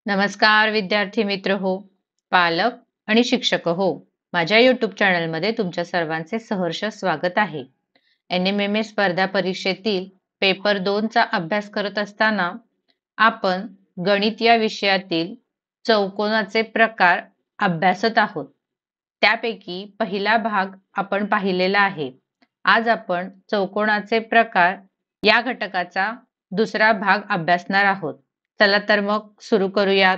नमस्कार विद्यार्थी मित्र हो, पालक आणि शिक्षक हो. माझ्या YouTube चॅनलमध्ये तुमच्या सर्वांचे सहर्ष स्वागत आहे. NMMA स्पर्धा परीक्षेतील पेपर 2 चा अभ्यास करत असताना आपण गणित या विषयातील चौकोनाचे प्रकार अभ्यासत आहोत. त्यापैकी पहिला भाग आपण पाहिलेला आहे. आज आपण चौकोनाचे प्रकार या घटकाचा दुसरा भाग अभ्यासणार आहोत. चला तर मग सुरू करूयात.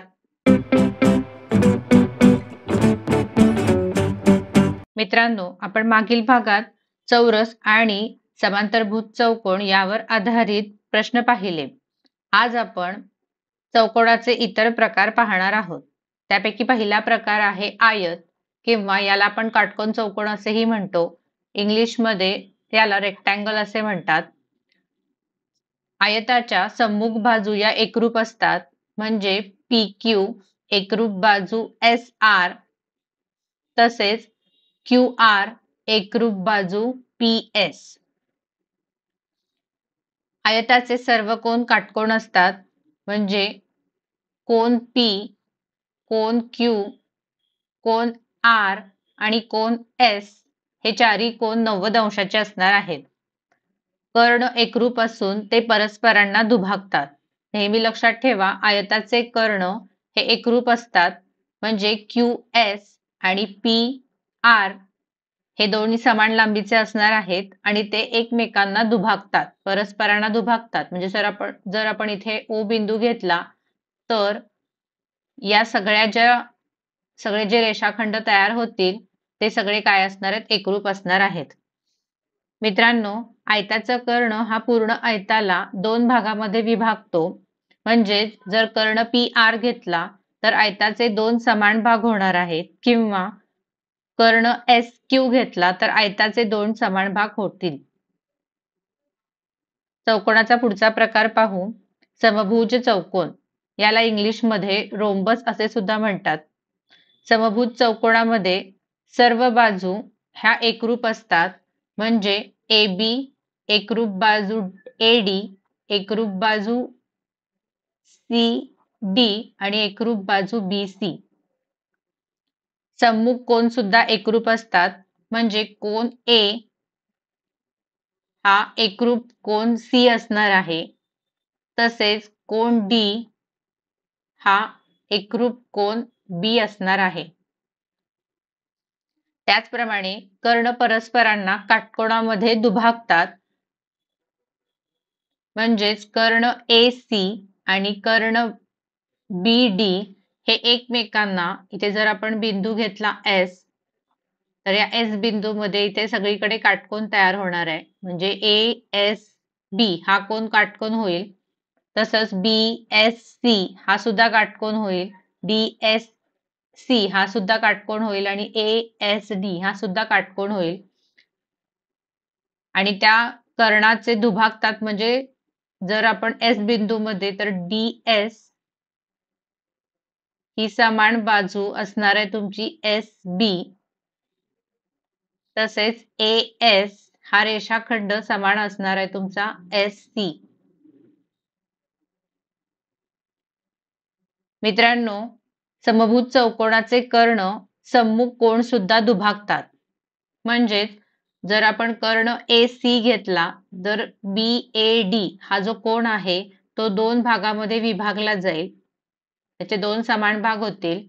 मित्रांनो, आपण मागील भागात चौरस आणि समांतरभुज चौकोन यावर आधारित प्रश्न पाहिले. आज आपण चौकोनाचे इतर प्रकार पाहणार आहोत. त्यापैकी पहिला प्रकार आहे आयत किंवा याला आपण काटकोन चौकोन असेही म्हणतो. इंग्लिशमध्ये याला रेक्टँगल असे म्हणतात. आयताच्या सम्मुख बाजू या एकरूप असतात, म्हणजे PQ एकरूप बाजू SR तसेच QR एकरूप बाजू PS. आयताचे सर्व कोन काटकोन असतात, म्हणजे कोन P, कोन Q, कोन R आणि कोन S हे चारही कोन 90 अंशाचे असणार आहेत. कर्ण एकरूप असून ते परस्परांना दुभागतात. नेहमी लक्षात ठेवा, आयताचे कर्ण हे एकरूप असतात, म्हणजे QS आणि PR हे दोन्ही समान लांबीचे असणार आहेत आणि ते एकमेकांना दुभागतात, परस्परांना दुभागतात. म्हणजे जर आपण इथे O बिंदू घेतला तर या सगळे जे रेषाखंड तयार होतील ते सगळे काय असणार आहेत? एकरूप असणार आहेत. मित्रांनो, आयताचा कर्ण हा पूर्ण आयताला दोन भागामध्ये विभागतो. म्हणजे जर कर्ण PR घेतला तर आयताचे दोन समान भाग होणार आहेत, किंवा कर्ण SQ घेतला तर आयताचे दोन समान भाग होतील. चौकोनाचा पुढचा प्रकार पाहू. समभुज चौकोन, याला इंग्लिशमध्ये रोम्बस असे सुद्धा म्हणतात. समभुज चौकोनामध्ये सर्व बाजू ह्या एकरूप असतात, म्हणजे AB एकरूप बाजू AD, एकरूप बाजू CD आणि एकरूप बाजू BC. सम्मुख कोन सुद्धा एकरूप असतात, म्हणजे कोन A हा एकरूप कोन C असणार आहे, तसेच कोन D हा एकरूप कोन B असणार आहे. त्याचप्रमाणे कर्ण परस्परांना काटकोनामध्ये दुभागतात, म्हणजेच कर्ण AC आणि कर्ण BD हे एकमेकांना, इथे जर आपण बिंदू घेतला S, तर या S बिंदूमध्ये इथे सगळीकडे काटकोन तयार होणार आहे, म्हणजे ASB हा कोन काटकोन होईल. तसंच BSC हा सुद्धा काटकोन होईल, DSC हा सुद्धा काटकोन होईल आणि ASD हा सुद्धा काटकोन होईल. आणि त्या कर्णाचे दुभागतात, म्हणजे जर आपण S बिंदूमध्ये तर DS ही समान बाजू असणार आहे तुमची SB, तसेच AS हा रेषाखंड समान असणार आहे तुमचा SC. मित्रांनो, समभुज चौकोनाचे कर्ण सम्मुख कोन सुद्धा दुभागतात. म्हणजेच जर आपण कर्ण AC घेतला तर BAD हा जो कोन आहे तो दोन भागामध्ये विभागला जाईल, त्याचे दोन समान भाग होतील.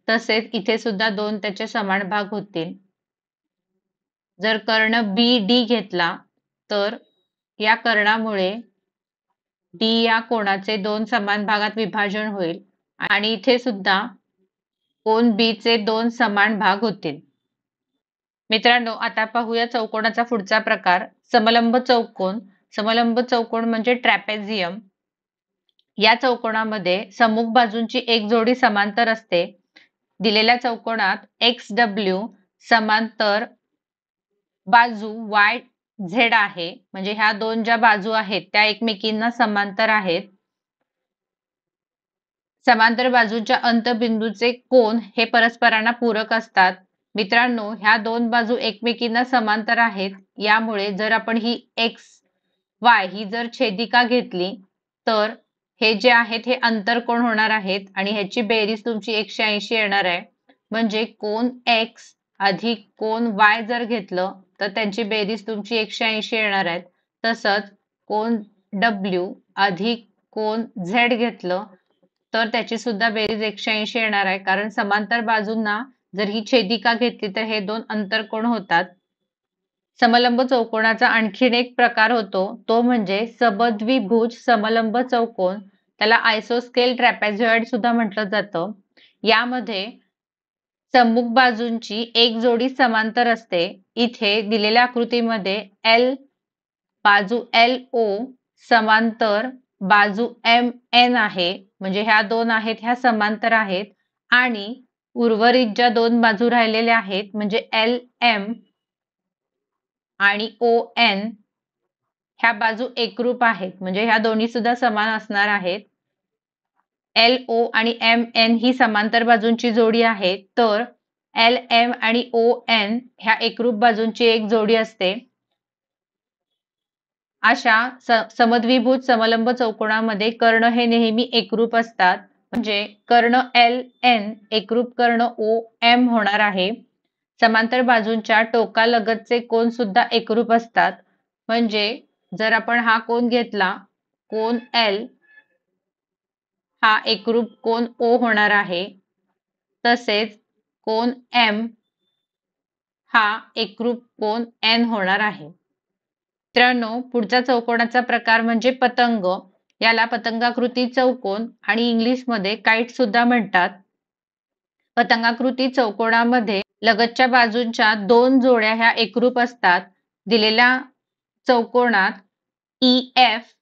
तसेच इथे सुद्धा दोन त्याचे समान भाग होतील. जर कर्ण BD घेतला तर या कर्णामुळे D या कोनाचे दोन समान भागात विभाजन होईल आणि इथे सुद्धा कोन B चे दोन समान भाग होतील. मित्रांनो, आता पाहूया चौकोनाचा पुढचा प्रकार, समलंब चौकोन. समलंब चौकोन म्हणजे ट्रॅपेझियम. या चौकोनामध्ये सम्मुख बाजूंची एक जोडी समांतर असते. दिलेल्या चौकोनात XW समांतर बाजू YZ आहे, म्हणजे ह्या दोन ज्या बाजू आहेत त्या एकमेकींना समांतर आहेत. समांतर बाजूंच्या अंतबिंदूचे कोन हे परस्परांना पूरक असतात. मित्रांनो, ह्या दोन बाजू एकमेकींना समांतर आहेत, यामुळे जर आपण ही XY ही जर छेदिका घेतली तर हे जे आहेत हे अंतरकोन होणार आहेत आणि ह्याची बेरीज तुमची 180 येणार आहे. म्हणजे कोन X अधिक कोन Y जर घेतलं तर त्यांची बेरीज तुमची 180 येणार आहेत. तसंच कोन W अधिक कोन Z घेतलं तर त्याची सुद्धा बेरीज 180 येणार आहे. कारण समांतर बाजूंना जर ही छेदिका घेतली तर हे दोन अंतरकोन होतात. समलंब चौकोनाचा आणखीन एक प्रकार होतो तो म्हणजे सबद्विभुज समलंब चौकोन. त्याला आयसोस्केल ट्रॅपेझॉइड सुद्धा म्हटलं जातं. यामध्ये सम्मुख बाजूंची एक जोडी समांतर असते. इथे दिलेल्या आकृतीमध्ये बाजू LO समांतर बाजू MN आहे. म्हणजे ह्या दोन आहेत ह्या समांतर आहेत आणि उर्वरित ज्या दोन बाजू राहिलेल्या आहेत म्हणजे LM आणि ON ह्या बाजू एकरूप आहेत. म्हणजे ह्या दोन्ही सुद्धा समान असणार आहेत. LO आणि MN ही समांतर बाजूंची जोडी आहे तर LM आणि ON ह्या एकरूप बाजूंची एक जोडी असते. अशा समद्विभुज समलंब चौकोनामध्ये कर्ण हे नेहमी एकरूप असतात. म्हणजे कर्ण LN एकरूप कर्ण OM होणार आहे. समांतर बाजूंच्या टोकालगतचे कोन सुद्धा एकरूप असतात. म्हणजे जर आपण हा कोन घेतला कोन L हा एकरूप कोन O होणार आहे. तसेच कोन M हा एकरूप कोन N होणार आहे. मित्रांनो, पुढचा चौकोनाचा प्रकार म्हणजे पतंग. याला पतंगाकृती चौकोन आणि इंग्लिशमध्ये काईट सुद्धा म्हणतात. पतंगाकृती चौकोनामध्ये लगतच्या बाजूंच्या दोन जोड्या ह्या एकरूप असतात. दिलेल्या चौकोनात EF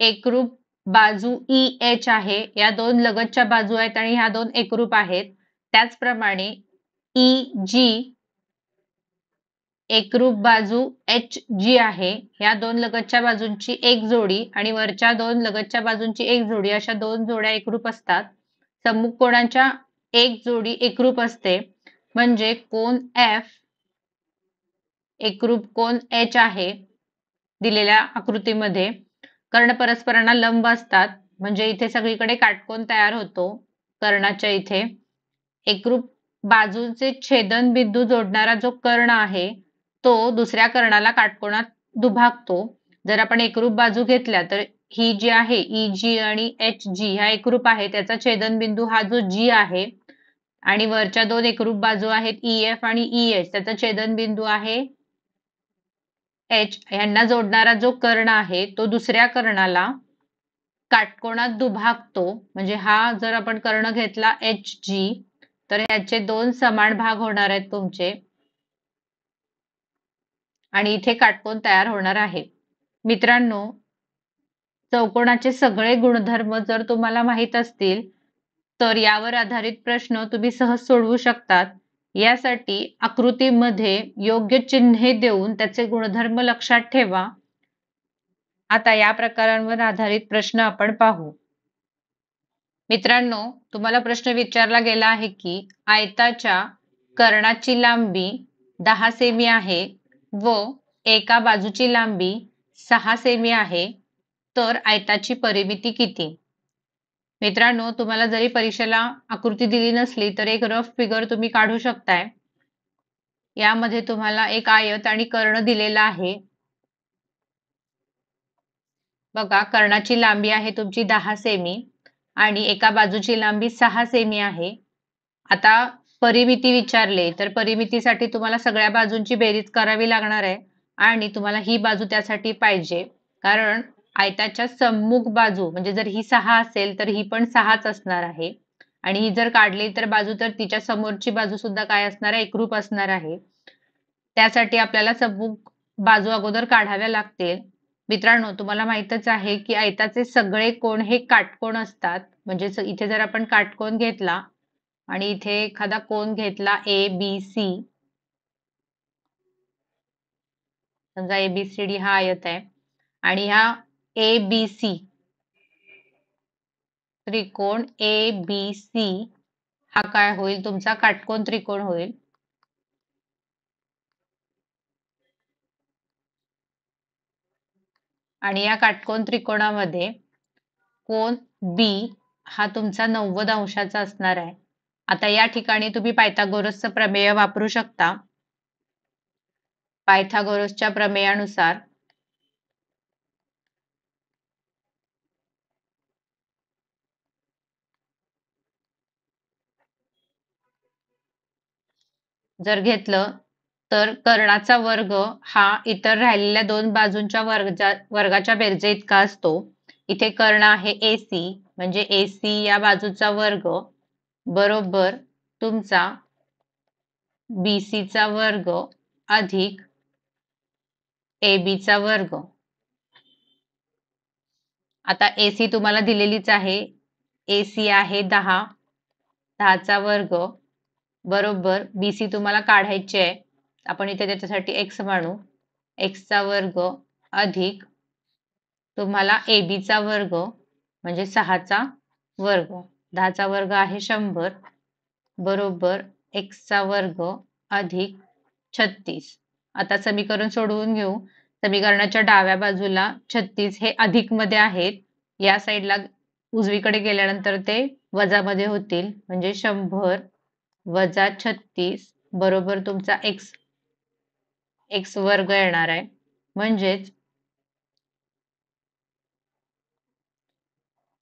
एकरूप बाजू EH आहे. या दोन लगतच्या बाजू आहेत आणि ह्या दोन एकरूप आहेत. त्याचप्रमाणे EG एकरूप बाजू HG आहे. ह्या दोन लगतच्या बाजूंची एक जोडी आणि वरच्या दोन लगतच्या बाजूंची एक जोडी अशा दोन जोड्या एकरूप असतात. सम्मुख कोनांच्या एक जोडी एकरूप असते. म्हणजे कोन F एकरूप कोन H आहे. दिलेल्या आकृतीमध्ये कर्ण परस्परांना लंब असतात. म्हणजे इथे सगळीकडे काटकोन तयार होतो. कर्णाच्या इथे एकरूप बाजूंचे छेदन बिंदू जोडणारा जो कर्ण आहे तो दुसऱ्या कर्णाला काटकोनात दुभागतो. जर आपण एकरूप बाजू घेतल्या तर ही जी आहे EG आणि HG ह्या एकरूप आहे. त्याचा छेदनबिंदू हा जो G आहे आणि वरच्या दोन एकरूप बाजू आहेत EF आणि EH त्याचा छेदनबिंदू आहे H. यांना जोडणारा जो कर्ण आहे तो दुसऱ्या कर्णाला काटकोनात दुभागतो. म्हणजे हा जर आपण कर्ण घेतला HG तर याचे दोन समान भाग होणार आहेत तुमचे आणि इथे काटकोन तयार होणार आहे. मित्रांनो, चौकोनाचे सगळे गुणधर्म जर तुम्हाला माहित असतील तर यावर आधारित प्रश्न तुम्ही सहज सोडवू शकतात. यासाठी आकृतीमध्ये योग्य चिन्हे देऊन त्याचे गुणधर्म लक्षात ठेवा. आता या प्रकारांवर आधारित प्रश्न आपण पाहू. मित्रांनो, तुम्हाला प्रश्न विचारला गेला आहे की आयताच्या कर्णाची लांबी 10 सेमी आहे व एका बाजूची लांबी 6 सेमी आहे तर आयताची परिमिती किती? मित्रांनो, तुम्हाला जरी परीक्षेला आकृती दिली नसली तर एक रफ फिगर तुम्ही काढू शकताय. यामध्ये तुम्हाला एक आयत आणि कर्ण दिलेला आहे. बघा, कर्णाची लांबी आहे तुमची 10 सेमी आणि एका बाजूची लांबी 6 सेमी आहे. आता परिमिती विचारले तर परिमितीसाठी तुम्हाला सगळ्या बाजूंची बेरीज करावी लागणार आहे आणि तुम्हाला ही बाजू त्यासाठी पाहिजे. कारण आयताच्या सम्मुख बाजू म्हणजे जर ही 6 असेल तर ही पण 6च असणार आहे आणि ही जर काढली तर बाजू तर तिच्या समोरची बाजू सुद्धा काय असणार आहे? एकरूप असणार आहे. त्यासाठी आपल्याला सम्मुख बाजू अगोदर काढाव्या लागतील. मित्रांनो, तुम्हाला माहितच आहे की आयताचे सगळे कोन हे काटकोन असतात. म्हणजे इथे जर आपण काटकोन घेतला आणि इथे एखादा कोन घेतला ABC, समजा ABCD हा आयत आहे आणि हा ABC त्रिकोण ABC हा काय होईल? तुमचा काटकोन त्रिकोण होईल. आणि या काटकोन त्रिकोणामध्ये कोन बी हा तुमचा 90 अंशाचा असणार आहे. आता या ठिकाणी तुम्ही पायथागोरसचं प्रमेय वापरू शकता. पायथागोरसच्या प्रमेयानुसार जर घेतलं तर कर्णाचा वर्ग हा इतर राहिलेल्या दोन बाजूंच्या वर्गाच्या बेरजे इतका असतो. इथे कर्ण आहे AC म्हणजे AC या बाजूचा वर्ग बरोबर तुमचा BC चा वर्ग अधिक AB चा वर्ग. आता AC तुम्हाला दिलेलीच आहे. AC आहे 10, 10चा वर्ग बरोबर BC तुम्हाला काढायचे आहे. आपण इथे त्याच्यासाठी x मानू. x चा वर्ग अधिक तुम्हाला AB चा वर्ग म्हणजे 6चा वर्ग. 10चा वर्ग आहे 100 बरोबर x चा वर्ग अधिक 36. आता समीकरण सोडवून घेऊ. समीकरणाच्या डाव्या बाजूला 36 हे अधिक मध्ये आहेत. या साईडला उजवीकडे गेल्यानंतर ते वजामध्ये होतील म्हणजे 100 वजा 36 बरोबर तुमचा x वर्ग येणार आहे. म्हणजेच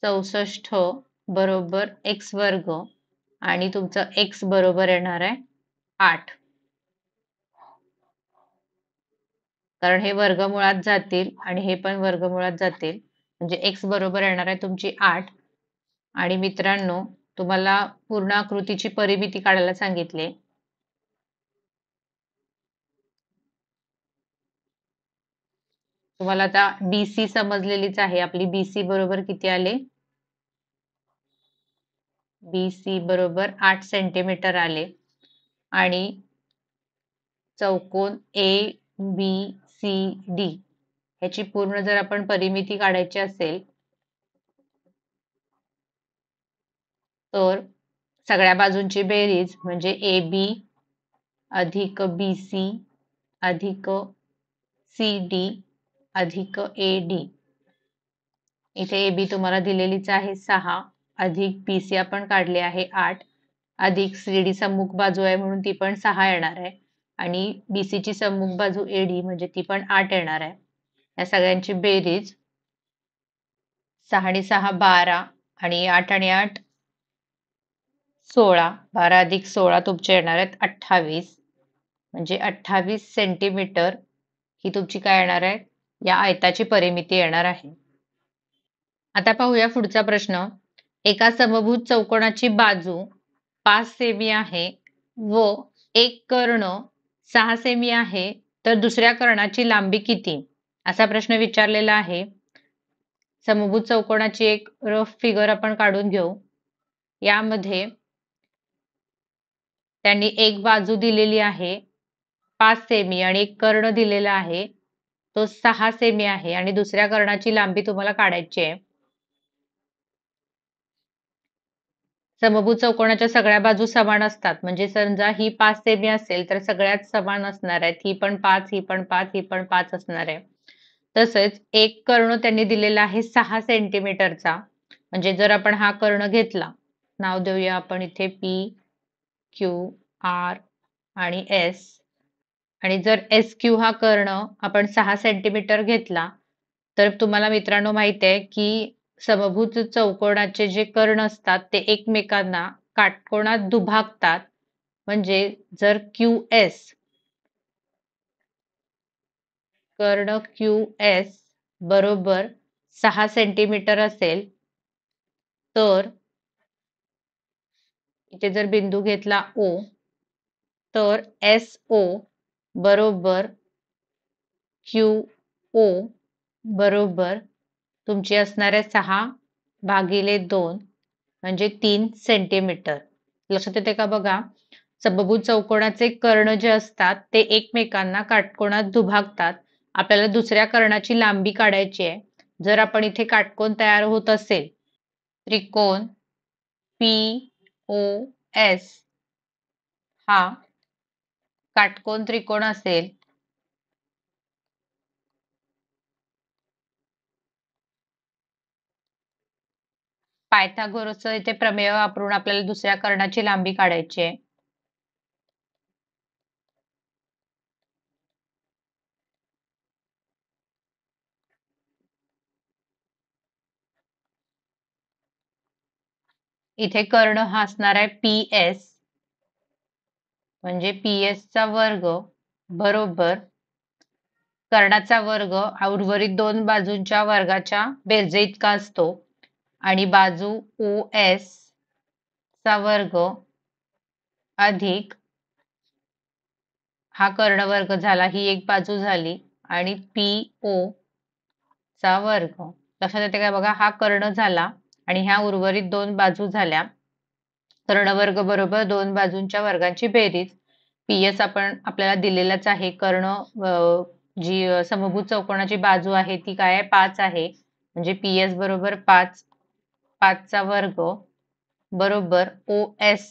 64 बरोबर x वर्ग आणि तुमचं x बरोबर येणार आहे 8. कारण हे वर्गमुळात जातील आणि हे पण वर्गमुळात जातील म्हणजे x बरोबर येणार आहे तुमची 8. आणि मित्रांनो तुम्हाला पूर्ण आकृतीची परिमिती काढायला सांगितले. तुम्हाला आता BC समजलेलीच आहे. आपली BC बरोबर किती आले? BC बरोबर 8 सेंटीमीटर आले. आणि चौकोन ABCD ह्याची पूर्ण जर आपण परिमिती काढायची असेल तर सगळ्या बाजूंची बेरीज म्हणजे AB अधिक BC अधिक CD अधिक AD. इथे AB तुम्हाला दिलेलीच आहे 6 अधिक BC आपण काढले आहे 8 अधिक CD सम्मुख बाजू आहे म्हणून ती पण 6 येणार आहे आणि BC ची सम्मुख बाजू AD म्हणजे ती पण 8 येणार आहे. या सगळ्यांची बेरीज 6 आणि 6 12 आणि 8 आणि 8 16. 12 अधिक 16 तुमचे येणार आहेत 28 म्हणजे 28 सेंटीमीटर ही तुमची काय येणार आहे? या आयताची परिमिती येणार आहे. आता पाहूया पुढचा प्रश्न. एका समभुज चौकोनाची बाजू 5 सेमी आहे व एक कर्ण 6 सेमी आहे तर दुसऱ्या कर्णाची लांबी किती? असा प्रश्न विचारलेला आहे. समभुज चौकोनाची एक रफ फिगर आपण काढून घेऊ. यामध्ये त्यांनी एक बाजू दिलेली आहे 5 सेमी आणि एक कर्ण दिलेला आहे तो 6 सेमी आहे आणि दुसऱ्या कर्णाची लांबी तुम्हाला काढायची आहे. समभुज चौकोनाच्या सगळ्या बाजू समान असतात म्हणजे समजा ही 5 सेमी असेल तर सगळ्यात समान असणार आहेत. ही पण 5, ही पण 5, ही पण 5 असणार आहे. तसेच एक कर्ण त्यांनी दिलेला आहे 6 सेंटीमीटरचा म्हणजे जर आपण हा कर्ण घेतला, नाव देऊया आपण इथे P, Q, R आणि S आणि जर SQ हा कर्ण आपण 6 सेंटीमीटर घेतला तर तुम्हाला मित्रांनो माहिती आहे की समभुज चौकोनाचे जे कर्ण असतात ते एकमेकांना काटकोनात दुभागतात. म्हणजे जर QS कर्ण QS बरोबर 6 सेंटीमीटर असेल तर इथे जर बिंदू घेतला O तर SO बरोबर QO बरोबर तुमची असणार आहे 6/2 म्हणजे 3 सेंटीमीटर. लक्षात येते का बघा? समभुज चौकोनाचे कर्ण जे असतात ते एकमेकांना काटकोनात दुभागतात. आपल्याला दुसऱ्या कर्णाची लांबी काढायची आहे. जर आपण इथे काटकोन तयार होत असेल, त्रिकोण POS हा काटकोन त्रिकोण असेल पायथागोरसचं इथे प्रमेय वापरून आपल्याला दुसऱ्या कर्णाची लांबी काढायची आहे. इथे कर्ण हा असणार आहे PS म्हणजे PS चा वर्ग बरोबर कर्णाचा वर्ग उर्वरित दोन बाजूंच्या वर्गाच्या बेरजे इतका असतो आणि बाजू OS चा वर्ग अधिक हा कर्णवर्ग झाला, ही एक बाजू झाली आणि PO चा वर्ग. लक्षात येते काय बघा, हा कर्ण झाला आणि ह्या उर्वरित दोन बाजू झाल्या. कर्णवर्ग बरोबर दोन बाजूंच्या वर्गांची बेरीज. PS आपल्याला दिलेलाच आहे. कर्ण जी समभुज चौकोनाची बाजू आहे ती काय आहे 5 आहे. म्हणजे PS बरोबर 5, 5 चा वर्ग बरोबर OS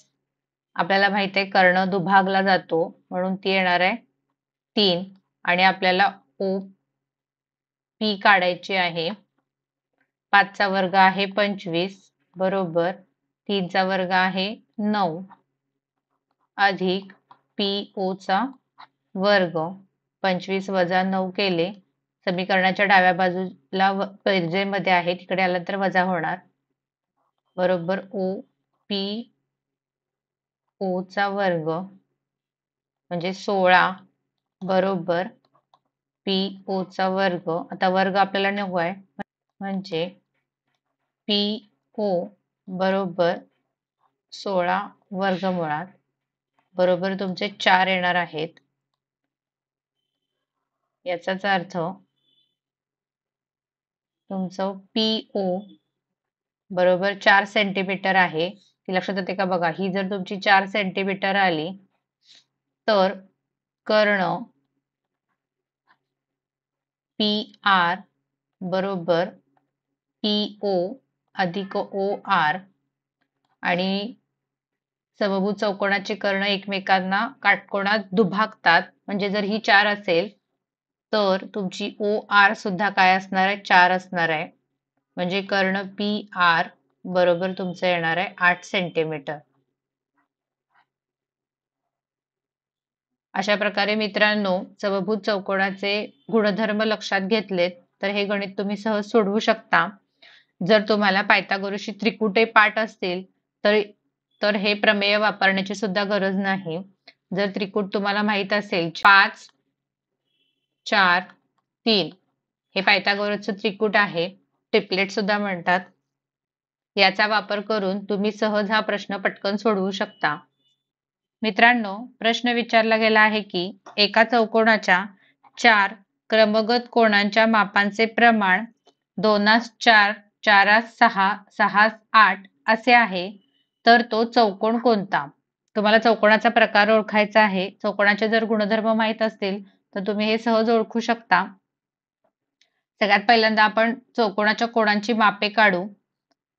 आपल्याला माहित आहे कर्ण दुभागला जातो म्हणून ती येणार आहे 3 आणि आपल्याला OP काढायची आहे. 5 चा वर्ग आहे 25 बरोबर 3 चा वर्ग आहे 9 अधिक PO चा वर्ग. 25 वजा 9 केले. समीकरणाच्या डाव्या बाजूला बेरजेमध्ये आहे तिकडे आलं तर वजा होणार बरोबर OPO चा वर्ग म्हणजे 16 बरोबर PO चा वर्ग. आता वर्ग आपल्याला नको आहे म्हणजे PO बरोबर 16 वर्गमुळात बरोबर तुमचे 4 येणार आहेत. याचाच अर्थ तुमचं PO बरोबर 4 सेंटीमीटर आहे. ती लक्षात येते का बघा, ही जर तुमची 4 सेंटीमीटर आली तर कर्ण PR बरोबर PO अधिक OR आणि समभुज चौकोनाचे कर्ण एकमेकांना काटकोनात दुभागतात. म्हणजे जर ही 4 असेल तर तुमची OR सुद्धा काय असणार आहे 4 असणार आहे. म्हणजे कर्ण PR बरोबर तुमचं येणार आहे 8 सेंटीमीटर. अशा प्रकारे मित्रांनो समभुज चौकोनाचे गुणधर्म लक्षात घेतलेत तर हे गणित तुम्ही सहज सोडवू शकता. जर तुम्हाला पायथागोरसची त्रिकुटे पाठ असतील तर हे प्रमेय वापरण्याची सुद्धा गरज नाही. जर त्रिकूट तुम्हाला माहित असेल 5, 4, 3 हे पायथागोरसचं त्रिकूट आहे. ट्रिपलेट सुद्धा म्हणतात. याचा वापर करून तुम्ही सहज हा प्रश्न पटकन सोडवू शकता. मित्रांनो प्रश्न विचारला गेला आहे की एका चौकोनाच्या 4 क्रमगत कोणांच्या मापांचे प्रमाण 2:4, 4:6, 6:8 असे आहे तर तो चौकोन कोणता? तुम्हाला चौकोनाचा प्रकार ओळखायचा आहे. चौकोनाचे जर गुणधर्म माहित असतील तर तुम्ही हे सहज ओळखू शकता. सगळ्यात पहिल्यांदा आपण चौकोनाच्या कोणांची मापे काढू.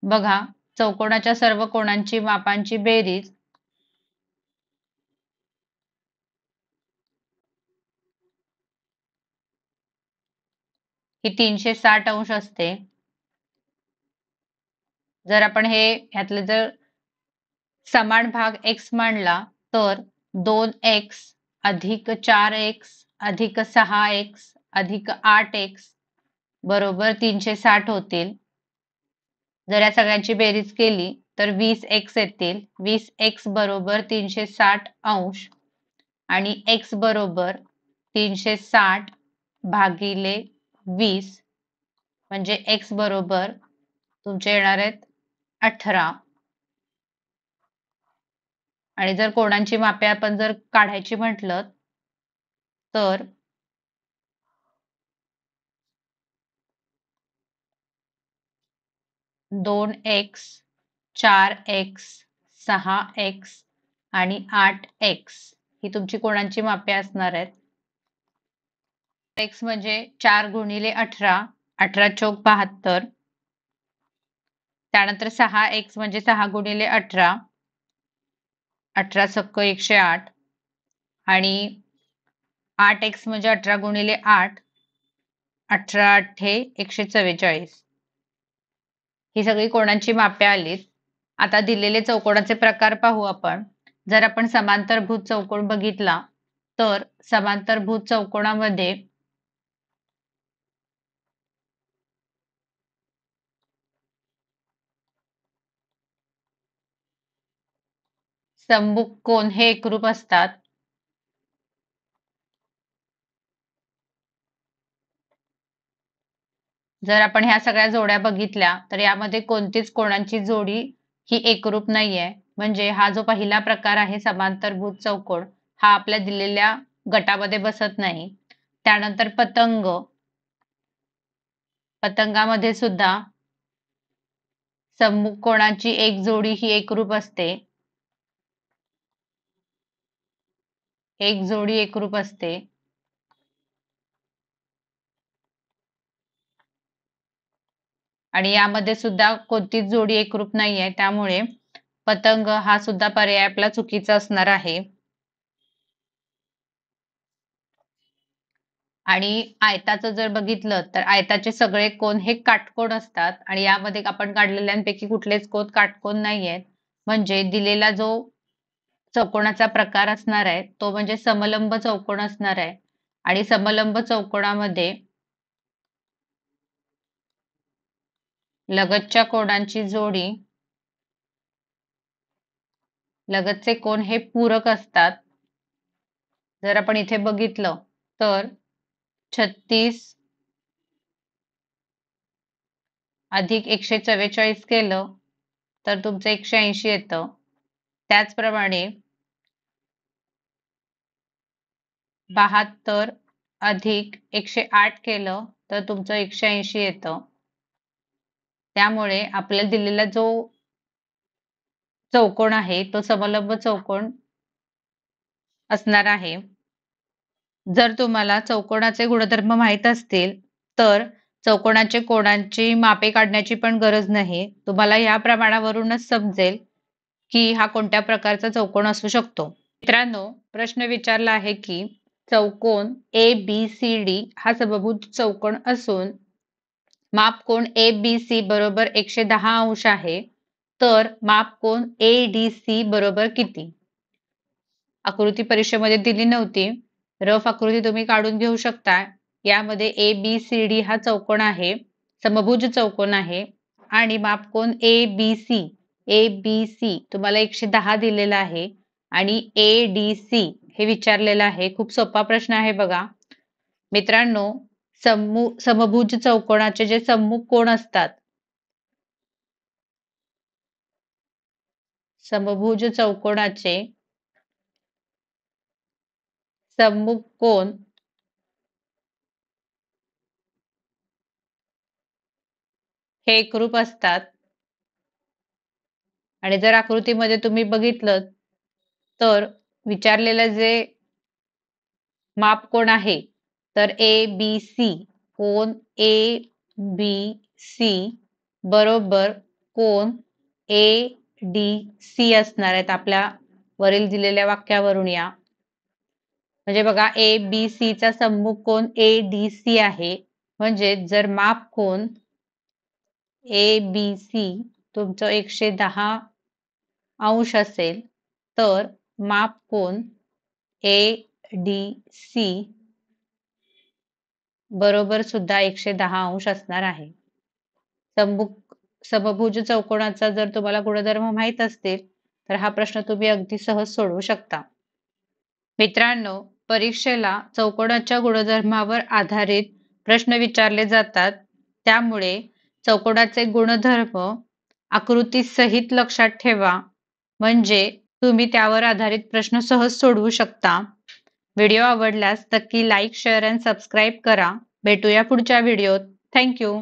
बघा चौकोनाच्या सर्व कोणांची मापांची बेरीज ही 360 अंश असते. जर आपण ह्यातले जर समान भाग x मांडला तर 2x अधिक 4x अधिक 6x अधिक 8x बरोबर 360 होतील. जर या सगळ्यांची बेरीज केली तर 20x येतील. 20x बरोबर 360 अंश आणि x बरोबर 360 भागिले 20 म्हणजे x बरोबर तुमचे येणार आहेत 18. आणि जर कोणांची मापे आपण जर काढायची म्हटलं तर 2x 4x 6x आणि 8x ही तुमची कोणांची मापे असणार आहेत. x म्हणजे 4 गुणिले 18 18 चौक 72. त्यानंतर 6x म्हणजे 6 गुणिले 18 18 सक्क 108 आणि 8x म्हणजे 18 गुणिले 8 18 8 144. ही सगळी कोणाची मापे आलीत. आता दिलेले चौकोनाचे प्रकार पाहू आपण. जर आपण समांतरभुज चौकोन बघितला तर समांतरभुज चौकोनामध्ये सममुख कोन हे एकरूप असतात. जर आपण ह्या सगळ्या जोड्या बघितल्या तर यामध्ये कोणतीच कोणांची जोडी ही एकरूप नाहीये. म्हणजे हा जो पहिला प्रकार आहे समांतरभुज चौकोन हा आपल्या दिलेल्या गटामध्ये बसत नाही. त्यानंतर पतंग, पतंगामध्ये सुद्धा सम्मुख कोणाची एक जोडी ही एकरूप असते. एक जोडी एकरूप असते. आणि यामध्ये सुद्धा कोणतीच जोडी एकरूप नाहीये. त्यामुळे पतंग हा सुद्धा पर्याय आपला चुकीचा असणार आहे. आणि आयताचं जर बघितलं तर आयताचे सगळे कोन हे काटकोन असतात आणि यामध्ये आपण काढलेल्यांपैकी कुठलेच कोन काटकोन नाहीयेत. म्हणजे दिलेला जो चौकोनाचा प्रकार असणार आहे तो म्हणजे समलंब चौकोन असणार आहे. आणि समलंब चौकोनामध्ये लगतच्या कोनांची जोडी, लगतचे कोन हे पूरक असतात. जर आपण इथे बघितलं तर 36 अधिक 144 केलं तर तुमचं 180 येतं. त्याचप्रमाणे 72 अधिक 108 केलं तर तुमचं 180 येतं. त्यामुळे आपल्याला दिलेला जो चौकोन आहे तो समलंब चौकोन असणार आहे. जर तुम्हाला चौकोनाचे गुणधर्म माहित असतील तर चौकोनाचे कोनांची मापे काढण्याची पण गरज नाही. तुम्हाला या प्रमाणावरूनच समजेल की हा कोणत्या प्रकारचा चौकोन असू शकतो. मित्रांनो, प्रश्न विचारला आहे की चौकोन ABCD हा समभुज चौकोन असून मापकोन ABC बरोबर 110 अंश आहे. तर मापकोन ADC बरोबर किती? आकृती परीक्षेमध्ये दिली नव्हती. रफ आकृती तुम्ही काढून घेऊ शकता. यामध्ये ABCD हा चौकोन आहे, समभुज चौकोन आहे आणि मापकोन ABC तुम्हाला 110 दिलेला आहे आणि ADC हे विचारलेलं आहे. खूप सोपा प्रश्न आहे बघा. मित्रांनो, समभुज चौकोनाचे जे सम्मुख कोन असतात, समभुज चौकोनाचे सम्मुख कोन हे एकरूप असतात. आणि जर आकृतीमध्ये तुम्ही बघितलं तर विचारलेलं जे मापकोन आहे तर ABC, कोन ABC बरोबर कोन ADC असणार आहेत. आपल्या वरील दिलेल्या वाक्यावरून या म्हणजे बघा ABC चा सम्मुख कोन ADC आहे. म्हणजे जर मापकोन ABC तुमचं 110 अंश असेल तर मापकोन ADC बरोबर सुद्धा 110 अंश असणार आहे. समभुज चौकोनाचा जर तुम्हाला गुणधर्म माहित असतील तर हा प्रश्न तुम्ही अगदी सहज सोडवू शकता. मित्रांनो, परीक्षेला चौकोनाच्या गुणधर्मावर आधारित प्रश्न विचारले जातात. त्यामुळे चौकोनाचे गुणधर्म आकृती सहित लक्षात ठेवा. म्हणजे तुम्ही त्यावर आधारित प्रश्न सहज सोडवू शकता. व्हिडिओ आवडल्यास नक्की लाईक, शेअर आणि सबस्क्राईब करा. भेटूया पुढच्या व्हिडिओत. थँक्यू.